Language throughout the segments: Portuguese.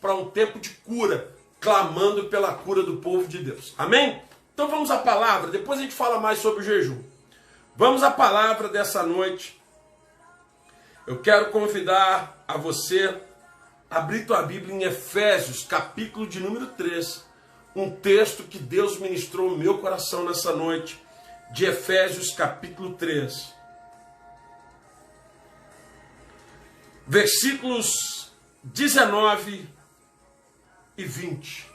para um tempo de cura, clamando pela cura do povo de Deus. Amém? Então vamos à palavra, depois a gente fala mais sobre o jejum. Vamos à palavra dessa noite. Eu quero convidar a você a abrir tua Bíblia em Efésios, capítulo de número 3. Um texto que Deus ministrou no meu coração nessa noite, de Efésios, capítulo 3. Versículos 19 e 20.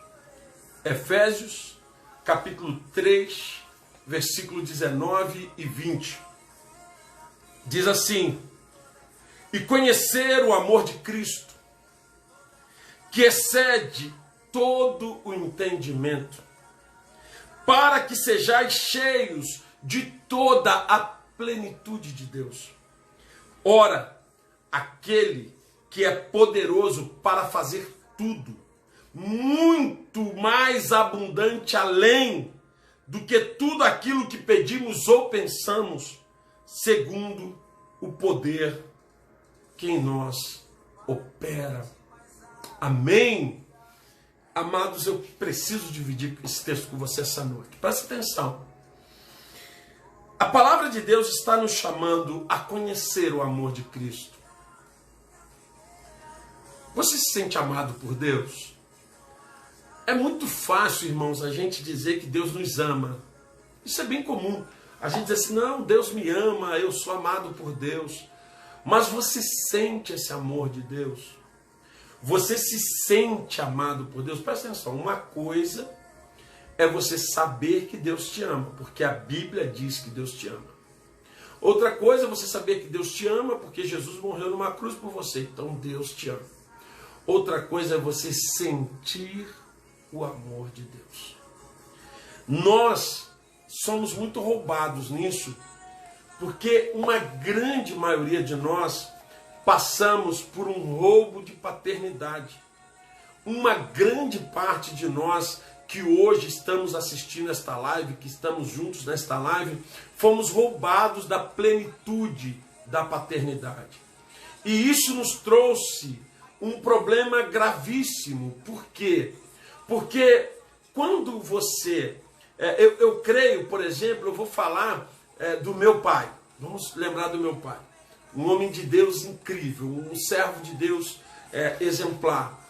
Efésios, capítulo 3, versículo 19 e 20. Diz assim: e conhecer o amor de Cristo, que excede todo o entendimento, para que sejais cheios de toda a plenitude de Deus. Ora, aquele que é poderoso para fazer tudo, muito mais abundante além do que tudo aquilo que pedimos ou pensamos, segundo o poder que em nós opera. Amém? Amados, eu preciso dividir esse texto com você essa noite. Preste atenção. A palavra de Deus está nos chamando a conhecer o amor de Cristo. Você se sente amado por Deus? É muito fácil, irmãos, a gente dizer que Deus nos ama. Isso é bem comum. A gente diz assim, não, Deus me ama, eu sou amado por Deus. Mas você sente esse amor de Deus? Você se sente amado por Deus? Presta atenção, uma coisa é você saber que Deus te ama, porque a Bíblia diz que Deus te ama. Outra coisa é você saber que Deus te ama, porque Jesus morreu numa cruz por você, então Deus te ama. Outra coisa é você sentir o amor de Deus. Nós somos muito roubados nisso, porque uma grande maioria de nós passamos por um roubo de paternidade. Uma grande parte de nós que hoje estamos assistindo esta live, que estamos juntos nesta live, fomos roubados da plenitude da paternidade. E isso nos trouxe um problema gravíssimo. Por quê? Porque quando você... Eu creio, por exemplo, eu vou falar do meu pai. Vamos lembrar do meu pai. Um homem de Deus incrível, um servo de Deus exemplar.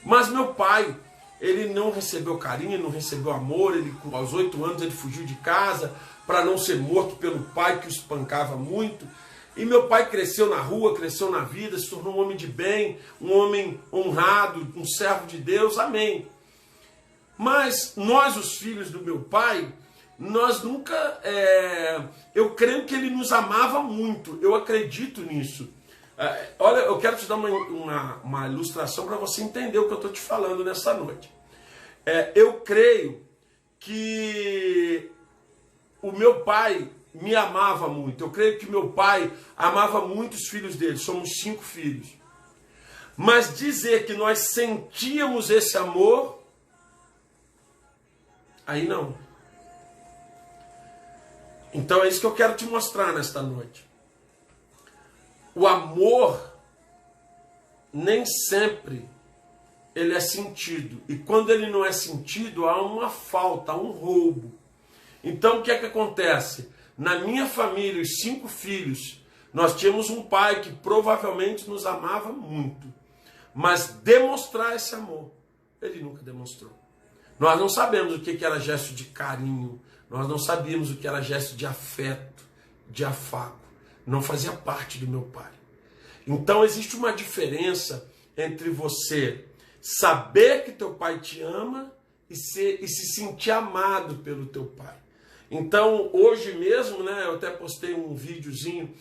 Mas meu pai, ele não recebeu carinho, não recebeu amor. Ele, aos 8 anos, ele fugiu de casa para não ser morto pelo pai, que o espancava muito. E meu pai cresceu na rua, cresceu na vida, se tornou um homem de bem, um homem honrado, um servo de Deus. Amém. Mas nós, os filhos do meu pai, nós nunca... eu creio que ele nos amava muito. Eu acredito nisso. Olha, eu quero te dar uma ilustração para você entender o que eu estou te falando nessa noite. Eu creio que o meu pai me amava muito. Eu creio que meu pai amava muito os filhos dele. Somos 5 filhos. Mas dizer que nós sentíamos esse amor, aí não. Então é isso que eu quero te mostrar nesta noite. O amor nem sempre ele é sentido. E quando ele não é sentido, há uma falta, há um roubo. Então o que é que acontece? Na minha família, os 5 filhos, nós tínhamos um pai que provavelmente nos amava muito. Mas demonstrar esse amor, ele nunca demonstrou. Nós não sabemos o que era gesto de carinho. Nós não sabíamos o que era gesto de afeto, de afago. Não fazia parte do meu pai. Então existe uma diferença entre você saber que teu pai te ama e se sentir amado pelo teu pai. Então hoje mesmo, eu até postei um videozinho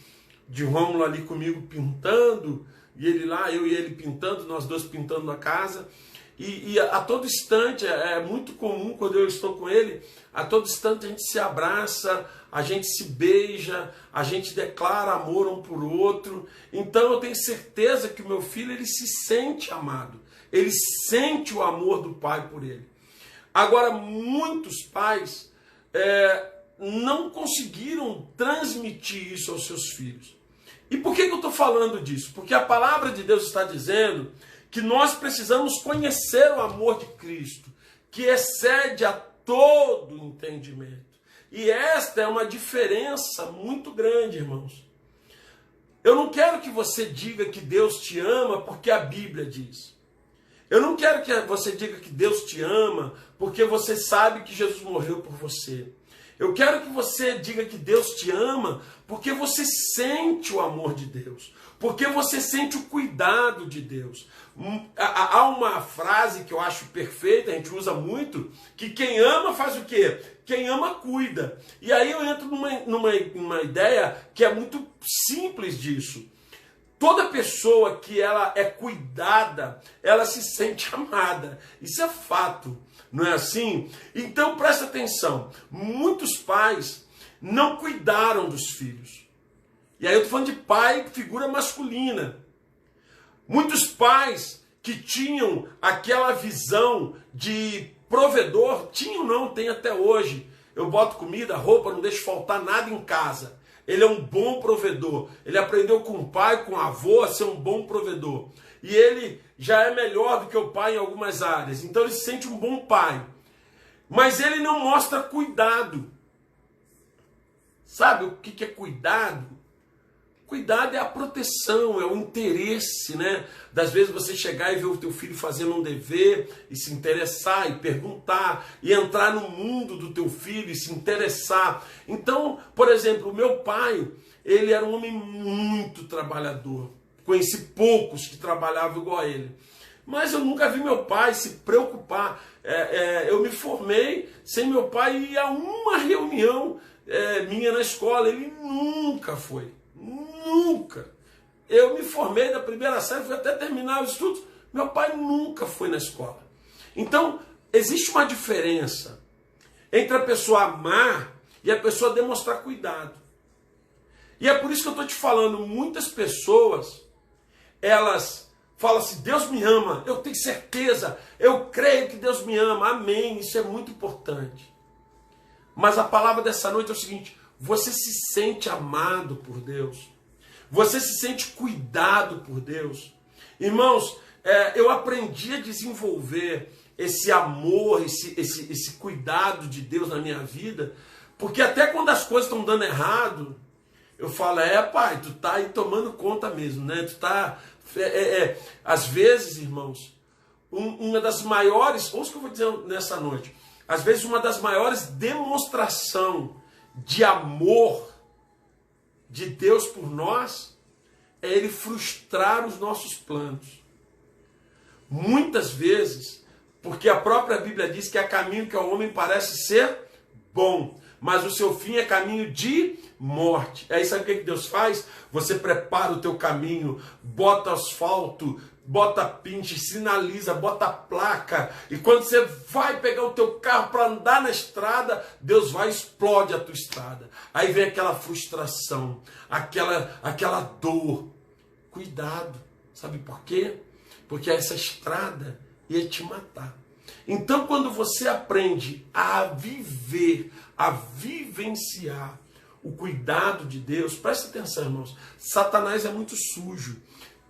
de Rômulo ali comigo pintando, e ele lá, eu e ele pintando, nós dois pintando a casa. E a todo instante, é muito comum quando eu estou com ele, a todo instante a gente se abraça, a gente se beija, a gente declara amor um por outro. Então eu tenho certeza que o meu filho, ele se sente amado, ele sente o amor do pai por ele. Agora, muitos pais não conseguiram transmitir isso aos seus filhos. E por que eu estou falando disso? Porque a palavra de Deus está dizendo que nós precisamos conhecer o amor de Cristo, que excede a todo entendimento. E esta é uma diferença muito grande, irmãos. Eu não quero que você diga que Deus te ama porque a Bíblia diz. Eu não quero que você diga que Deus te ama porque você sabe que Jesus morreu por você. Eu quero que você diga que Deus te ama porque você sente o amor de Deus, porque você sente o cuidado de Deus. Há uma frase que eu acho perfeita, a gente usa muito, que quem ama faz o quê? Quem ama cuida. E aí eu entro numa ideia que é muito simples disso. Toda pessoa que ela é cuidada, ela se sente amada. Isso é fato, não é assim? Então presta atenção, muitos pais não cuidaram dos filhos. E aí eu estou falando de pai, figura masculina. Muitos pais que tinham aquela visão de provedor, tinham não, tem até hoje. Eu boto comida, roupa, não deixo faltar nada em casa. Ele é um bom provedor. Ele aprendeu com o pai, com o avô a ser um bom provedor. E ele já é melhor do que o pai em algumas áreas. Então ele se sente um bom pai. Mas ele não mostra cuidado. Sabe o que é cuidado? Cuidado é a proteção, é o interesse, né? Das vezes você chegar e ver o teu filho fazendo um dever e se interessar e perguntar e entrar no mundo do teu filho e se interessar. Então, por exemplo, o meu pai, ele era um homem muito trabalhador. Conheci poucos que trabalhavam igual a ele. Mas eu nunca vi meu pai se preocupar. Eu me formei sem meu pai ir a uma reunião minha na escola. Ele nunca foi. Nunca. Eu me formei da primeira série, fui até terminar os estudos. Meu pai nunca foi na escola. Então, existe uma diferença entre a pessoa amar e a pessoa demonstrar cuidado. E é por isso que eu estou te falando, muitas pessoas, elas falam assim, Deus me ama, eu tenho certeza, eu creio que Deus me ama, amém, isso é muito importante. Mas a palavra dessa noite é o seguinte, você se sente amado por Deus? Você se sente cuidado por Deus? Irmãos, eu aprendi a desenvolver esse amor, esse cuidado de Deus na minha vida, porque até quando as coisas estão dando errado, eu falo, pai, tu tá aí tomando conta mesmo, né? Tu tá... Às vezes, irmãos, uma das maiores, ouça o que eu vou dizer nessa noite, às vezes uma das maiores demonstrações de amor de Deus por nós é Ele frustrar os nossos planos. Muitas vezes, porque a própria Bíblia diz que há caminho que ao homem parece ser bom, mas o seu fim é caminho de morte. Aí sabe o que Deus faz? Você prepara o teu caminho, bota asfalto, bota pinche, sinaliza, bota placa, e quando você vai pegar o teu carro para andar na estrada, Deus vai e explode a tua estrada. Aí vem aquela frustração, aquela dor. Cuidado, sabe por quê? Porque essa estrada ia te matar. Então, quando você aprende a viver, a vivenciar o cuidado de Deus, presta atenção, irmãos, Satanás é muito sujo,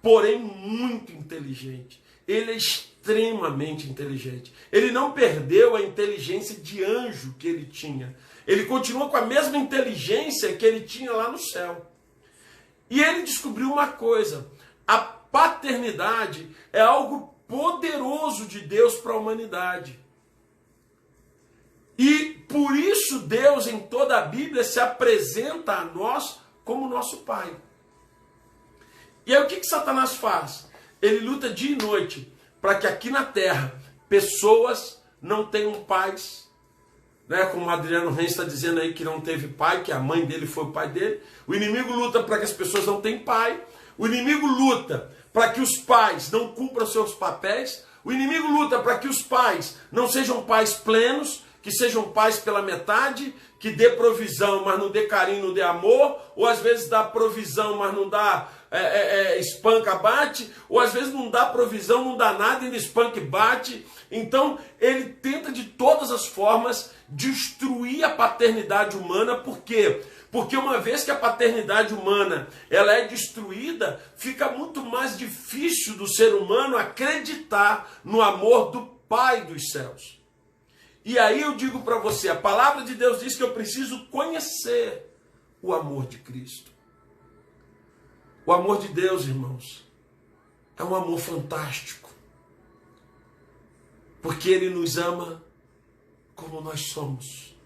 porém muito inteligente. Ele é extremamente inteligente. Ele não perdeu a inteligência de anjo que ele tinha. Ele continua com a mesma inteligência que ele tinha lá no céu. E ele descobriu uma coisa: a paternidade é algo poderoso de Deus para a humanidade. E por isso Deus em toda a Bíblia se apresenta a nós como nosso Pai. E aí o que Satanás faz? Ele luta dia e noite para que aqui na terra pessoas não tenham pais, né? Como o Adriano Reis está dizendo aí que não teve pai, que a mãe dele foi o pai dele. O inimigo luta para que as pessoas não tenham pai. O inimigo luta para que os pais não cumpram seus papéis. O inimigo luta para que os pais não sejam pais plenos, que sejam pais pela metade, que dê provisão, mas não dê carinho, não dê amor, ou às vezes dá provisão, mas não dá espanca, bate, ou às vezes não dá provisão, não dá nada, ainda espanca e bate. Então ele tenta de todas as formas destruir a paternidade humana. Por quê? Porque uma vez que a paternidade humana ela é destruída, fica muito mais difícil do ser humano acreditar no amor do Pai dos céus. E aí eu digo para você, a palavra de Deus diz que eu preciso conhecer o amor de Cristo. O amor de Deus, irmãos, é um amor fantástico. Porque Ele nos ama como nós somos.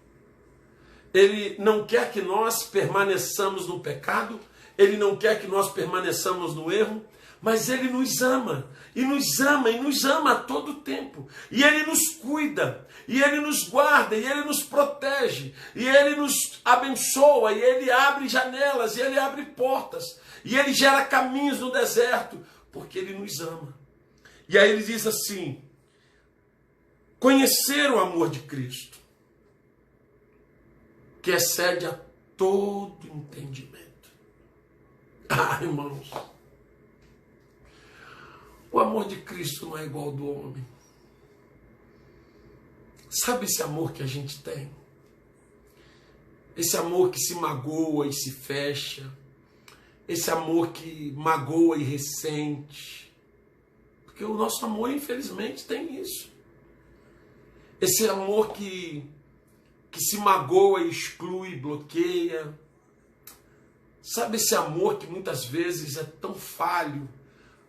Ele não quer que nós permaneçamos no pecado, Ele não quer que nós permaneçamos no erro, mas Ele nos ama, e nos ama, e nos ama a todo tempo. E Ele nos cuida, e Ele nos guarda, e Ele nos protege, e Ele nos abençoa, e Ele abre janelas, e Ele abre portas, e Ele gera caminhos no deserto, porque Ele nos ama. E aí Ele diz assim, conhecer o amor de Cristo, que excede a todo entendimento. Ah, irmãos, o amor de Cristo não é igual ao do homem. Sabe esse amor que a gente tem? Esse amor que se magoa e se fecha. Esse amor que magoa e ressente. Porque o nosso amor, infelizmente, tem isso. Esse amor que se magoa e exclui, bloqueia. Sabe esse amor que muitas vezes é tão falho?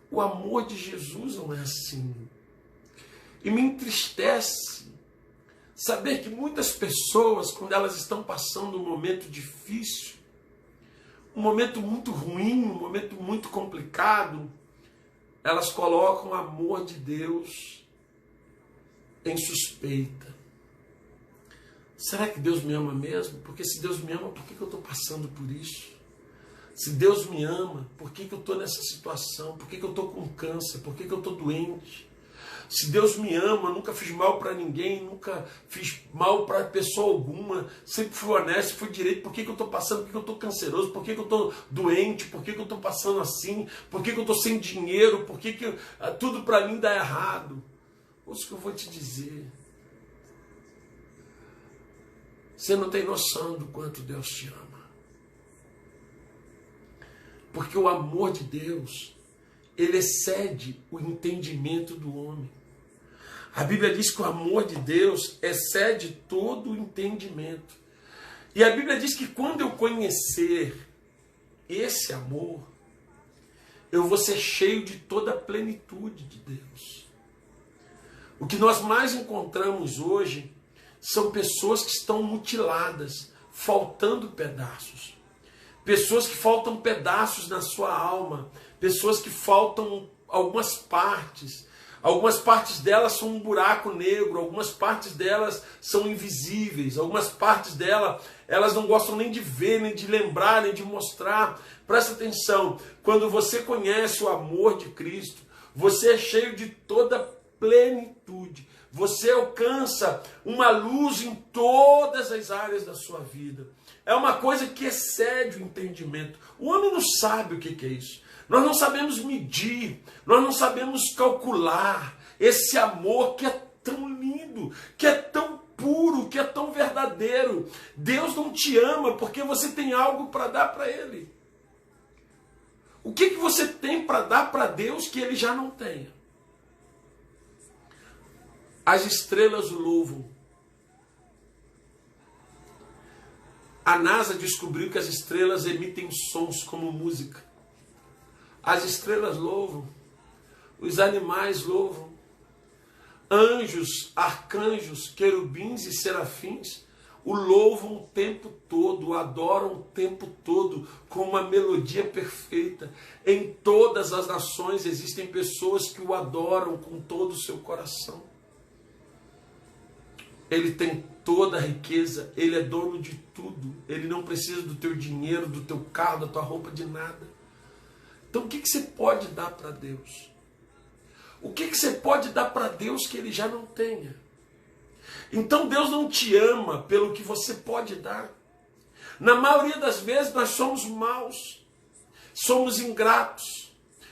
O amor de Jesus não é assim. E me entristece saber que muitas pessoas, quando elas estão passando um momento difícil, um momento muito ruim, um momento muito complicado, elas colocam o amor de Deus em suspeita. Será que Deus me ama mesmo? Porque se Deus me ama, por que eu estou passando por isso? Se Deus me ama, por que eu estou nessa situação? Por que eu estou com câncer? Por que eu estou doente? Se Deus me ama, nunca fiz mal para ninguém, nunca fiz mal para pessoa alguma, sempre fui honesto, fui direito, por que eu estou passando? Por que eu estou canceroso? Por que eu estou doente? Por que eu estou passando assim? Por que eu estou sem dinheiro? Por que tudo para mim dá errado? Ouça o que eu vou te dizer. Você não tem noção do quanto Deus te ama. Porque o amor de Deus, ele excede o entendimento do homem. A Bíblia diz que o amor de Deus excede todo o entendimento. E a Bíblia diz que quando eu conhecer esse amor, eu vou ser cheio de toda a plenitude de Deus. O que nós mais encontramos hoje são pessoas que estão mutiladas, faltando pedaços. Pessoas que faltam pedaços na sua alma, pessoas que faltam algumas partes delas são um buraco negro, algumas partes delas são invisíveis, algumas partes delas, elas não gostam nem de ver, nem de lembrar, nem de mostrar. Presta atenção, quando você conhece o amor de Cristo, você é cheio de toda plenitude, você alcança uma luz em todas as áreas da sua vida. É uma coisa que excede o entendimento. O homem não sabe o que é isso. Nós não sabemos medir, nós não sabemos calcular esse amor que é tão lindo, que é tão puro, que é tão verdadeiro. Deus não te ama porque você tem algo para dar para Ele. O que você tem para dar para Deus que Ele já não tenha? As estrelas o louvam. A NASA descobriu que as estrelas emitem sons como música. As estrelas louvam, os animais louvam, anjos, arcanjos, querubins e serafins o louvam o tempo todo, o adoram o tempo todo, com uma melodia perfeita. Em todas as nações existem pessoas que o adoram com todo o seu coração. Ele tem toda a riqueza, ele é dono de tudo, ele não precisa do teu dinheiro, do teu carro, da tua roupa, de nada. Então o que você pode dar para Deus? O que você pode dar para Deus que Ele já não tenha? Então Deus não te ama pelo que você pode dar. Na maioria das vezes nós somos maus. somos ingratos,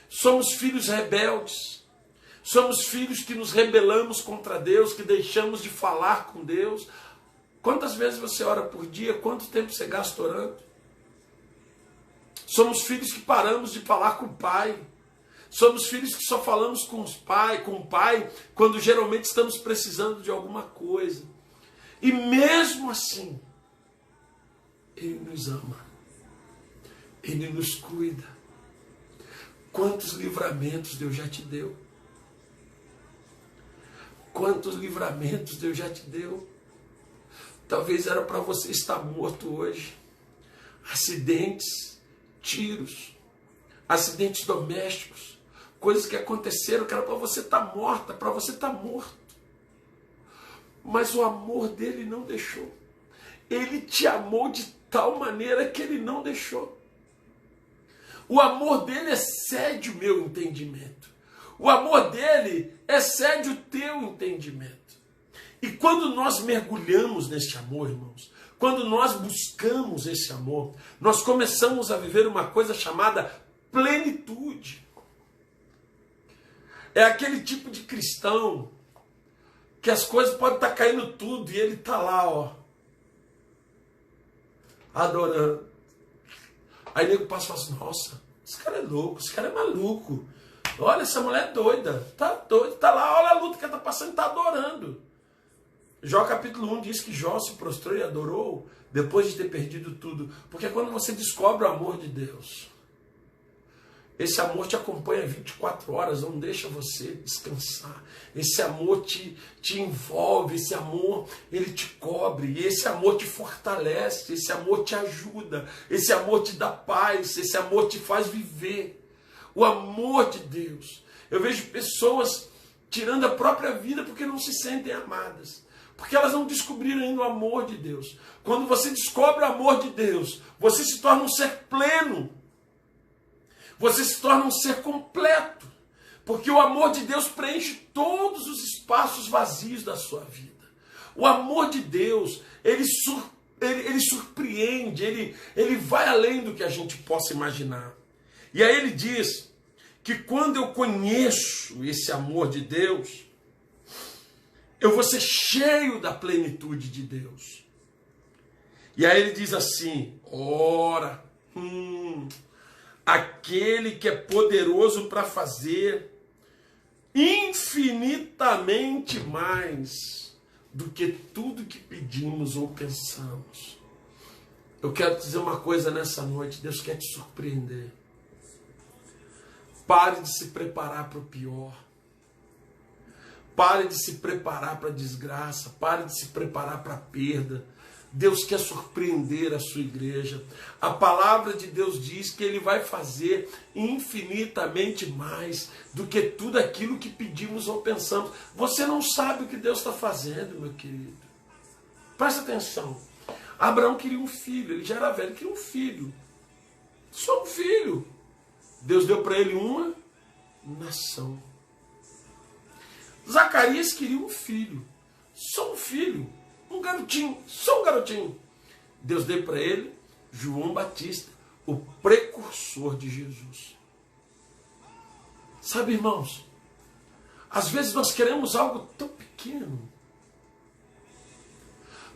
somos filhos rebeldes, somos filhos que nos rebelamos contra Deus, que deixamos de falar com Deus. Quantas vezes você ora por dia? Quanto tempo você gasta orando? Somos filhos que paramos de falar com o Pai. Somos filhos que só falamos com o Pai quando geralmente estamos precisando de alguma coisa. E mesmo assim, Ele nos ama. Ele nos cuida. Quantos livramentos Deus já te deu? Quantos livramentos Deus já te deu? Talvez era para você estar morto hoje. Acidentes, tiros, acidentes domésticos, coisas que aconteceram que era para você estar morta, para você estar morto. Mas o amor dele não deixou. Ele te amou de tal maneira que ele não deixou. O amor dele excede o meu entendimento. O amor dele excede o teu entendimento. E quando nós mergulhamos neste amor, irmãos, quando nós buscamos esse amor, nós começamos a viver uma coisa chamada plenitude. É aquele tipo de cristão que as coisas podem estar caindo tudo e ele está lá, ó, adorando. Aí o nego passa e fala assim, nossa, esse cara é louco, esse cara é maluco. Olha, essa mulher é doida, tá lá, olha a luta que ela está passando, está adorando. Jó capítulo 1 diz que Jó se prostrou e adorou depois de ter perdido tudo. Porque quando você descobre o amor de Deus, esse amor te acompanha 24 horas, não deixa você descansar. Esse amor te envolve, esse amor ele te cobre, esse amor te fortalece, esse amor te ajuda, esse amor te dá paz, esse amor te faz viver. O amor de Deus. Eu vejo pessoas tirando a própria vida porque não se sentem amadas. Porque elas não descobriram ainda o amor de Deus. Quando você descobre o amor de Deus, você se torna um ser pleno. Você se torna um ser completo. Porque o amor de Deus preenche todos os espaços vazios da sua vida. O amor de Deus, ele surpreende, ele vai além do que a gente possa imaginar. E aí ele diz que quando eu conheço esse amor de Deus, eu vou ser cheio da plenitude de Deus. E aí ele diz assim, ora, aquele que é poderoso para fazer infinitamente mais do que tudo que pedimos ou pensamos. Eu quero te dizer uma coisa nessa noite, Deus quer te surpreender. Pare de se preparar para o pior. Pare de se preparar para a desgraça. Pare de se preparar para a perda. Deus quer surpreender a sua igreja. A palavra de Deus diz que Ele vai fazer infinitamente mais do que tudo aquilo que pedimos ou pensamos. Você não sabe o que Deus está fazendo, meu querido. Presta atenção. Abraão queria um filho, ele já era velho, queria um filho. Só um filho. Deus deu para ele uma nação. Zacarias queria um filho, só um filho, um garotinho, só um garotinho. Deus deu para ele João Batista, o precursor de Jesus. Sabe, irmãos, às vezes nós queremos algo tão pequeno,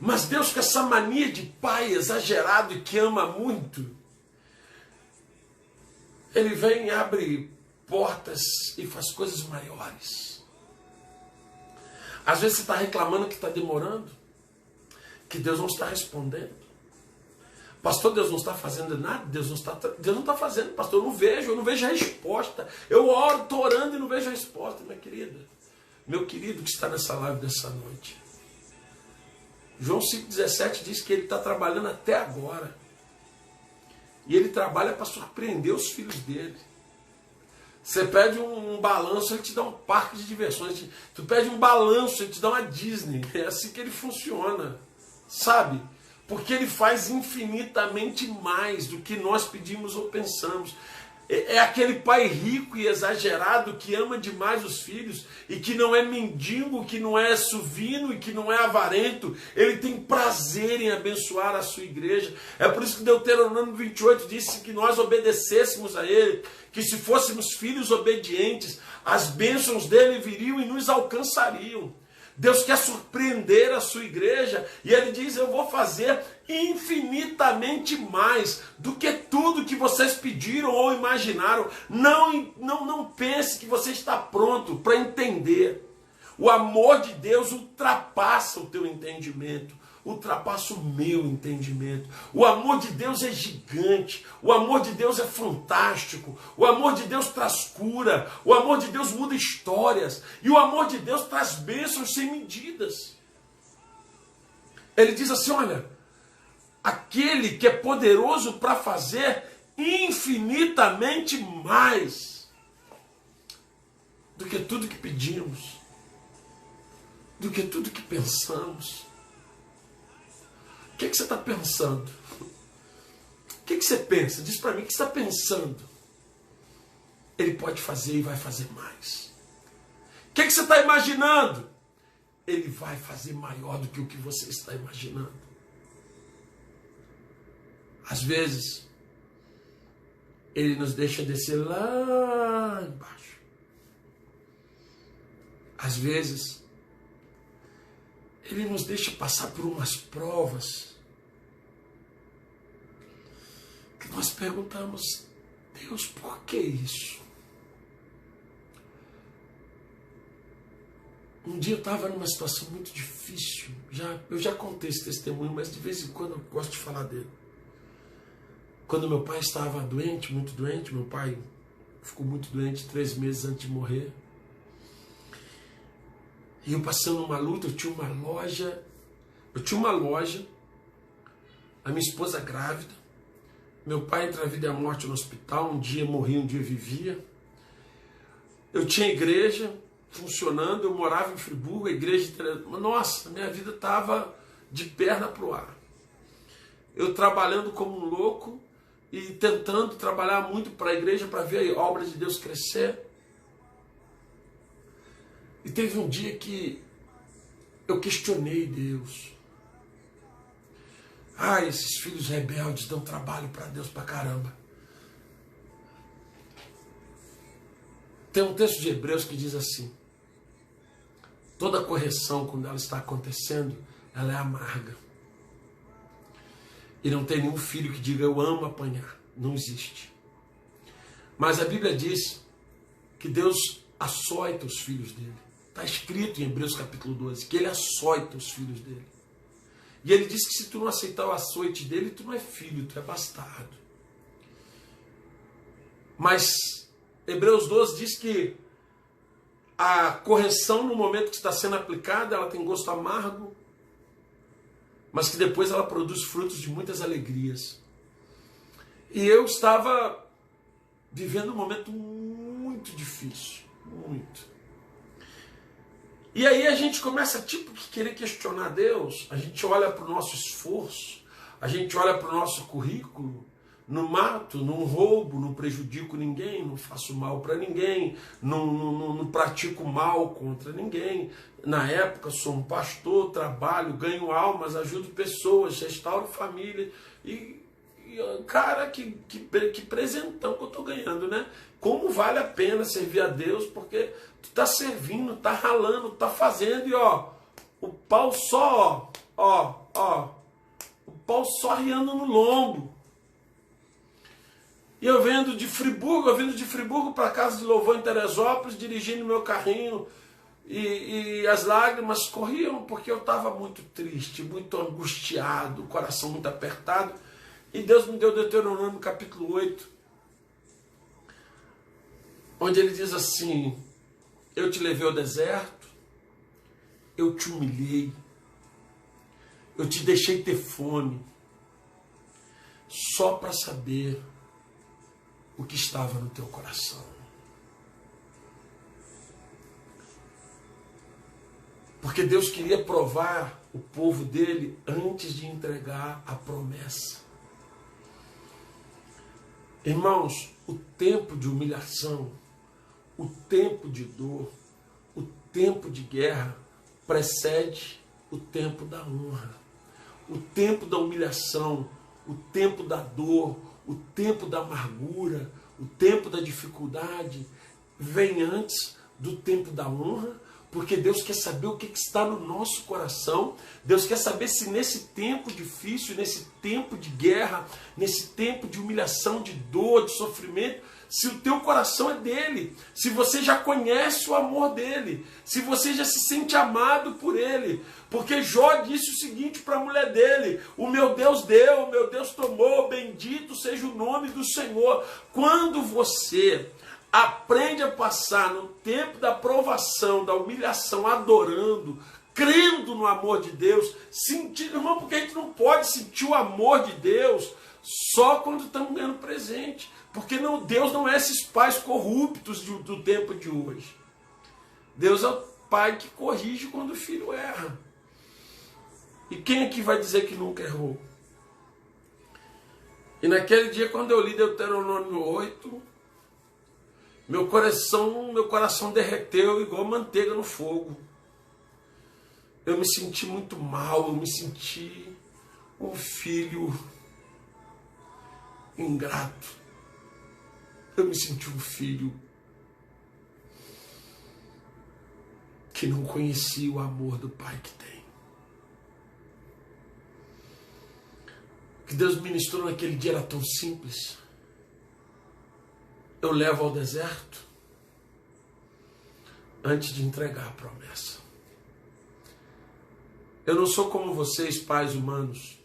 mas Deus, com essa mania de pai exagerado e que ama muito, Ele vem e abre portas e faz coisas maiores. Às vezes você está reclamando que está demorando, que Deus não está respondendo. Pastor, Deus não está fazendo nada, Deus não está fazendo, pastor, eu não vejo a resposta. Eu oro, estou orando e não vejo a resposta, minha querida. Meu querido que está nessa live dessa noite. João 5,17 diz que ele está trabalhando até agora. E ele trabalha para surpreender os filhos dele. Você pede um balanço, ele te dá um parque de diversões. Tu pede um balanço, ele te dá uma Disney. É assim que ele funciona. Sabe? Porque ele faz infinitamente mais do que nós pedimos ou pensamos. É aquele pai rico e exagerado que ama demais os filhos e que não é mendigo, que não é suvino e que não é avarento. Ele tem prazer em abençoar a sua igreja. É por isso que Deuteronômio 28 disse que nós obedecêssemos a ele, que se fôssemos filhos obedientes, as bênçãos dele viriam e nos alcançariam. Deus quer surpreender a sua igreja e ele diz: eu vou fazer infinitamente mais do que tudo que vocês pediram ou imaginaram. Não pense que você está pronto para entender. O amor de Deus ultrapassa o teu entendimento, ultrapassa o meu entendimento. O amor de Deus é gigante, o amor de Deus é fantástico, o amor de Deus traz cura, o amor de Deus muda histórias, e o amor de Deus traz bênçãos sem medidas. Ele diz assim: olha, aquele que é poderoso para fazer infinitamente mais do que tudo que pedimos, do que tudo que pensamos. O que você está pensando? O que você pensa? Diz para mim o que você está pensando. Ele pode fazer e vai fazer mais. O que você está imaginando? Ele vai fazer maior do que o que você está imaginando. Às vezes, ele nos deixa descer lá embaixo. Às vezes, ele nos deixa passar por umas provas que nós perguntamos: Deus, por que isso? Um dia eu estava numa situação muito difícil. Eu já contei esse testemunho, mas de vez em quando eu gosto de falar dele. Quando meu pai estava doente, muito doente, meu pai ficou muito doente 3 meses antes de morrer. E eu passando uma luta, eu tinha uma loja, a minha esposa grávida, meu pai entre a vida e a morte no hospital, um dia morria, um dia vivia. Eu tinha igreja funcionando, eu morava em Friburgo, a igreja, nossa, minha vida estava de perna para o ar. Eu trabalhando como um louco e tentando trabalhar muito para a igreja, para ver a obra de Deus crescer. E teve um dia que eu questionei Deus. Esses filhos rebeldes dão trabalho para Deus pra caramba. Tem um texto de Hebreus que diz assim: toda correção, quando ela está acontecendo, ela é amarga. E não tem nenhum filho que diga: eu amo apanhar. Não existe. Mas a Bíblia diz que Deus açoita os filhos dele. Está escrito em Hebreus capítulo 12, que ele açoita os filhos dele. E ele diz que se tu não aceitar o açoite dele, tu não é filho, tu é bastardo. Mas Hebreus 12 diz que a correção no momento que está sendo aplicada, ela tem gosto amargo, mas que depois ela produz frutos de muitas alegrias. E eu estava vivendo um momento muito difícil, muito. E aí a gente começa que querer questionar Deus. A gente olha para o nosso esforço, a gente olha para o nosso currículo. Não mato, não roubo, não prejudico ninguém, não faço mal para ninguém, não pratico mal contra ninguém. Na época sou um pastor, trabalho, ganho almas, ajudo pessoas, restauro família. Cara, que presentão que eu estou ganhando, né? Como vale a pena servir a Deus, porque tu está servindo, está ralando, está fazendo, e o pau só, o pau só riando no lombo. E eu vindo de Friburgo para a casa de louvor em Teresópolis, dirigindo meu carrinho, e as lágrimas corriam, porque eu estava muito triste, muito angustiado, o coração muito apertado. E Deus me deu Deuteronômio capítulo 8, onde ele diz assim: eu te levei ao deserto, eu te humilhei, eu te deixei ter fome, só para saber o que estava no teu coração. Porque Deus queria provar o povo dele antes de entregar a promessa. Irmãos, o tempo de humilhação, o tempo de dor, o tempo de guerra precede o tempo da honra. O tempo da humilhação, o tempo da dor, o tempo da amargura, o tempo da dificuldade vem antes do tempo da honra, porque Deus quer saber o que está no nosso coração. Deus quer saber se nesse tempo difícil, nesse tempo de guerra, nesse tempo de humilhação, de dor, de sofrimento, se o teu coração é dele, se você já conhece o amor dele, se você já se sente amado por ele. Porque Jó disse o seguinte para a mulher dele: o meu Deus deu, o meu Deus tomou, bendito seja o nome do Senhor. Quando você aprende a passar no tempo da provação, da humilhação, adorando, crendo no amor de Deus, sentindo, irmão, porque a gente não pode sentir o amor de Deus só quando estamos ganhando presente. Porque Deus não é esses pais corruptos do tempo de hoje. Deus é o pai que corrige quando o filho erra. E quem aqui vai dizer que nunca errou? E naquele dia, quando eu li Deuteronômio 8, meu coração derreteu igual manteiga no fogo. Eu me senti muito mal, eu me senti um filho ingrato. Eu me senti um filho que não conhecia o amor do pai que tem. O que Deus ministrou naquele dia era tão simples. Eu levo ao deserto antes de entregar a promessa. Eu não sou como vocês, pais humanos,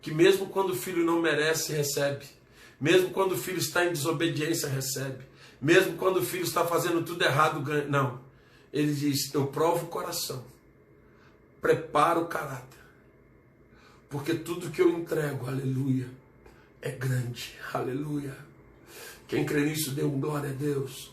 que mesmo quando o filho não merece, recebe. Mesmo quando o filho está em desobediência, recebe. Mesmo quando o filho está fazendo tudo errado, ganha. Não. Ele diz: eu provo o coração, preparo o caráter, porque tudo que eu entrego, aleluia, é grande, aleluia. Quem crê nisso, dê glória a Deus.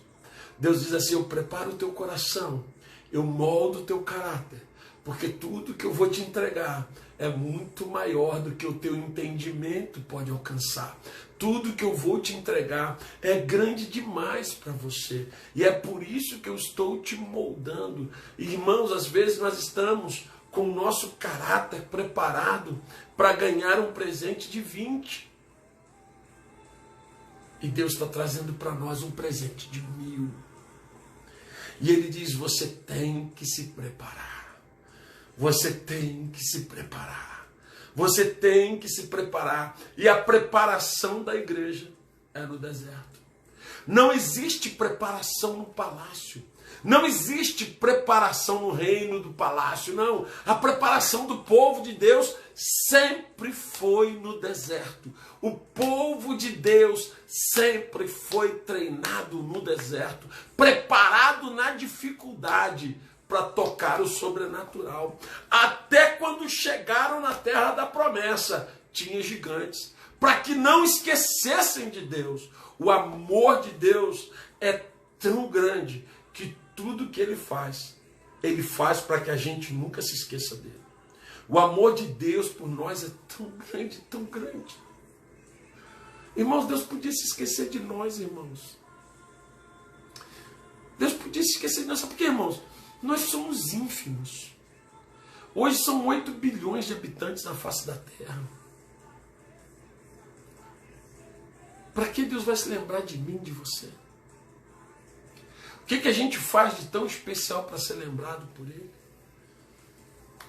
Deus diz assim: eu preparo o teu coração, eu moldo o teu caráter, porque tudo que eu vou te entregar é muito maior do que o teu entendimento pode alcançar. Tudo que eu vou te entregar é grande demais para você. E é por isso que eu estou te moldando. Irmãos, às vezes nós estamos com o nosso caráter preparado para ganhar um presente de 20. E Deus está trazendo para nós um presente de 1000. E Ele diz: você tem que se preparar. Você tem que se preparar. Você tem que se preparar. E a preparação da igreja é no deserto. Não existe preparação no palácio. Não existe preparação no reino do palácio. Não. A preparação do povo de Deus sempre foi no deserto. O povo de Deus sempre foi treinado no deserto, preparado na dificuldade para tocar o sobrenatural. Até quando chegaram na terra da promessa, tinha gigantes, para que não esquecessem de Deus. O amor de Deus é tão grande que tudo que Ele faz para que a gente nunca se esqueça dele. O amor de Deus por nós é tão grande, tão grande. Irmãos, Deus podia se esquecer de nós, irmãos. Deus podia se esquecer de nós. Sabe por quê, irmãos? Nós somos ínfimos. Hoje são 8 bilhões de habitantes na face da terra. Para que Deus vai se lembrar de mim, de você? O que a gente faz de tão especial para ser lembrado por Ele?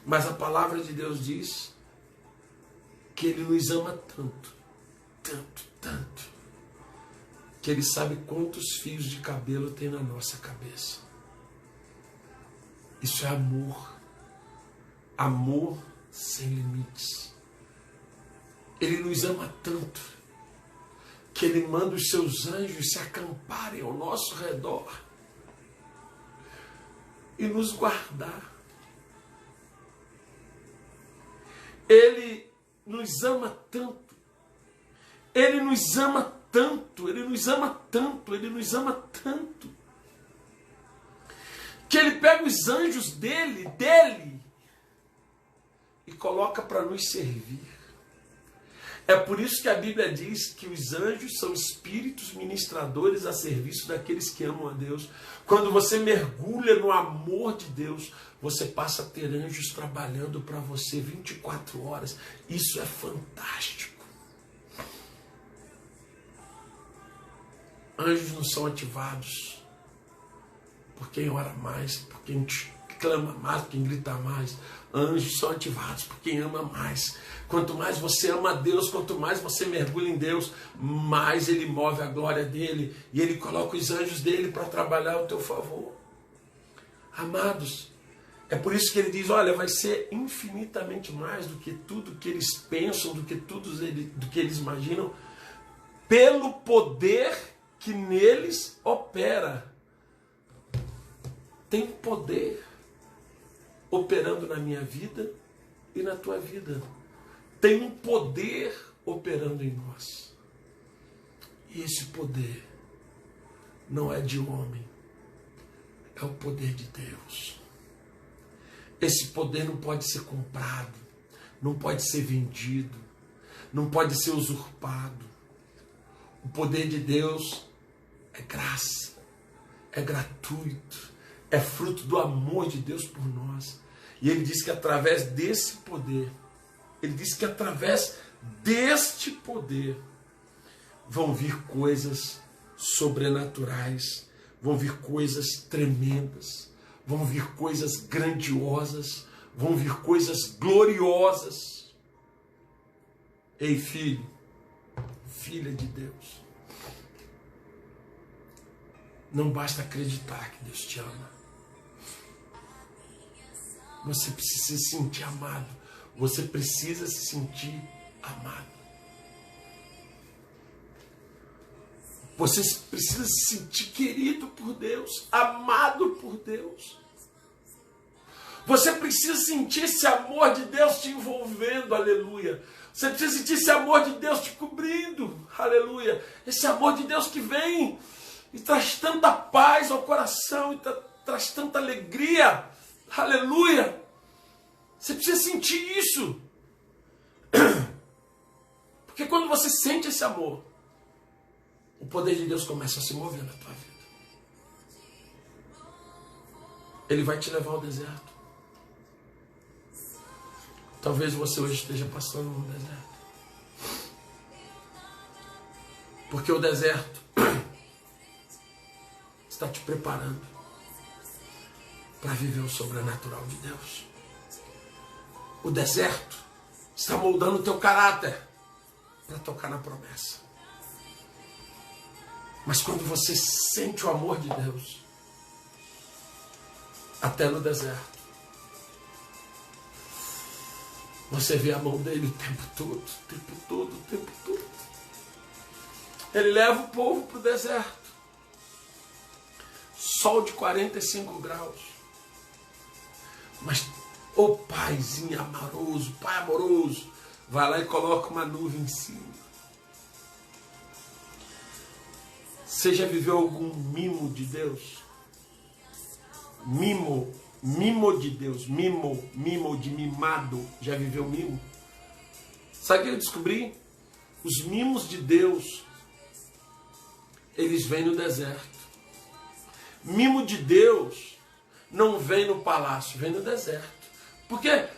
Mas a palavra de Deus diz que Ele nos ama tanto, tanto, tanto, que Ele sabe quantos fios de cabelo tem na nossa cabeça. Isso é amor. Amor sem limites. Ele nos ama tanto que Ele manda os seus anjos se acamparem ao nosso redor e nos guardar. Ele nos ama tanto. Ele nos ama tanto. Ele nos ama tanto. Ele nos ama tanto. Que Ele pega os anjos dele, e coloca para nos servir. É por isso que a Bíblia diz que os anjos são espíritos ministradores a serviço daqueles que amam a Deus. Quando você mergulha no amor de Deus, você passa a ter anjos trabalhando para você 24 horas. Isso é fantástico. Anjos não são ativados por quem ora mais, por quem clama mais, por quem grita mais. Anjos são ativados por quem ama mais. Quanto mais você ama a Deus, quanto mais você mergulha em Deus, mais Ele move a glória dEle. E Ele coloca os anjos dEle para trabalhar ao teu favor. Amados, é por isso que Ele diz, olha, vai ser infinitamente mais do que tudo que eles pensam, do que eles imaginam, pelo poder que neles opera. Tem poder operando na minha vida e na tua vida. Tem um poder operando em nós. E esse poder não é de homem, é o poder de Deus. Esse poder não pode ser comprado, não pode ser vendido, não pode ser usurpado. O poder de Deus é graça, é gratuito, é fruto do amor de Deus por nós. E Ele diz que através desse poder, Ele diz que através deste poder vão vir coisas sobrenaturais, vão vir coisas tremendas, vão vir coisas grandiosas, vão vir coisas gloriosas. Ei, filho, filha de Deus, não basta acreditar que Deus te ama. Você precisa se sentir amado. Você precisa se sentir amado. Você precisa se sentir querido por Deus, amado por Deus. Você precisa sentir esse amor de Deus te envolvendo, aleluia. Você precisa sentir esse amor de Deus te cobrindo, aleluia. Esse amor de Deus que vem e traz tanta paz ao coração, e traz tanta alegria, aleluia. Você precisa sentir isso. Porque quando você sente esse amor, o poder de Deus começa a se mover na tua vida. Ele vai te levar ao deserto. Talvez você hoje esteja passando no deserto. Porque o deserto está te preparando para viver o sobrenatural de Deus. O deserto está moldando o teu caráter para tocar na promessa. Mas quando você sente o amor de Deus, até no deserto, você vê a mão dele o tempo todo, o tempo todo, o tempo todo. Ele leva o povo para o deserto. Sol de 45 graus. Mas o paizinho amoroso, pai amoroso, vai lá e coloca uma nuvem em cima. Você já viveu algum mimo de Deus? Mimo de Deus, mimo de mimado. Já viveu mimo? Sabe o que eu descobri? Os mimos de Deus, eles vêm no deserto. Mimo de Deus não vem no palácio, vem no deserto. Porque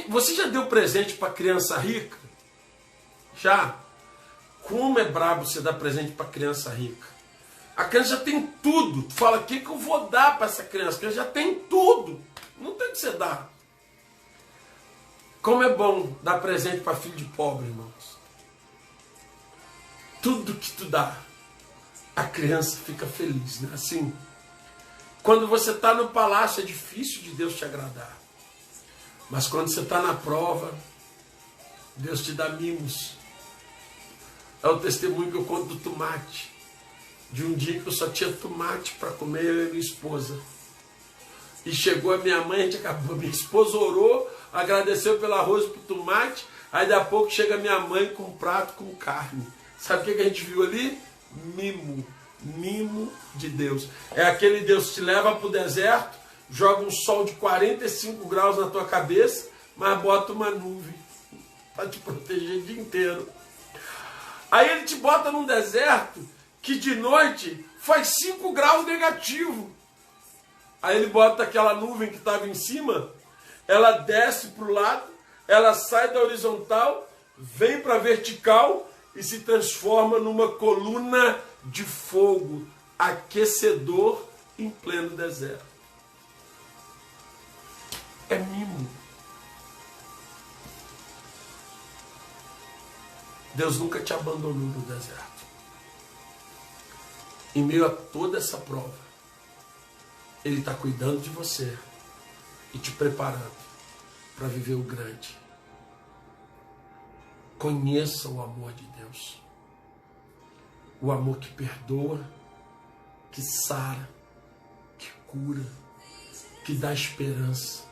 você já deu presente para criança rica? Já? Como é brabo você dar presente para criança rica? A criança já tem tudo. Tu fala, o que eu vou dar para essa criança? A criança já tem tudo. Não tem o que você dar. Como é bom dar presente para filho de pobre, irmãos. Tudo que tu dá, a criança fica feliz, né? Assim, quando você está no palácio, é difícil de Deus te agradar. Mas quando você está na prova, Deus te dá mimos. É o testemunho que eu conto do tomate. De um dia que eu só tinha tomate para comer, eu e minha esposa. E chegou a minha mãe, a gente acabou. Minha esposa orou, agradeceu pelo arroz e pelo tomate. Aí daqui a pouco chega minha mãe com um prato com carne. Sabe o que a gente viu ali? Mimo. Mimo de Deus. É aquele Deus que te leva para o deserto, joga um sol de 45 graus na tua cabeça, mas bota uma nuvem para te proteger o dia inteiro. Aí ele te bota num deserto que de noite faz 5 graus negativo. Aí ele bota aquela nuvem que estava em cima, ela desce para o lado, ela sai da horizontal, vem para a vertical e se transforma numa coluna de fogo, aquecedor em pleno deserto. É mimo. Deus nunca te abandonou no deserto. Em meio a toda essa prova, Ele está cuidando de você e te preparando para viver o grande. Conheça o amor de Deus. O amor que perdoa, que sara, que cura, que dá esperança.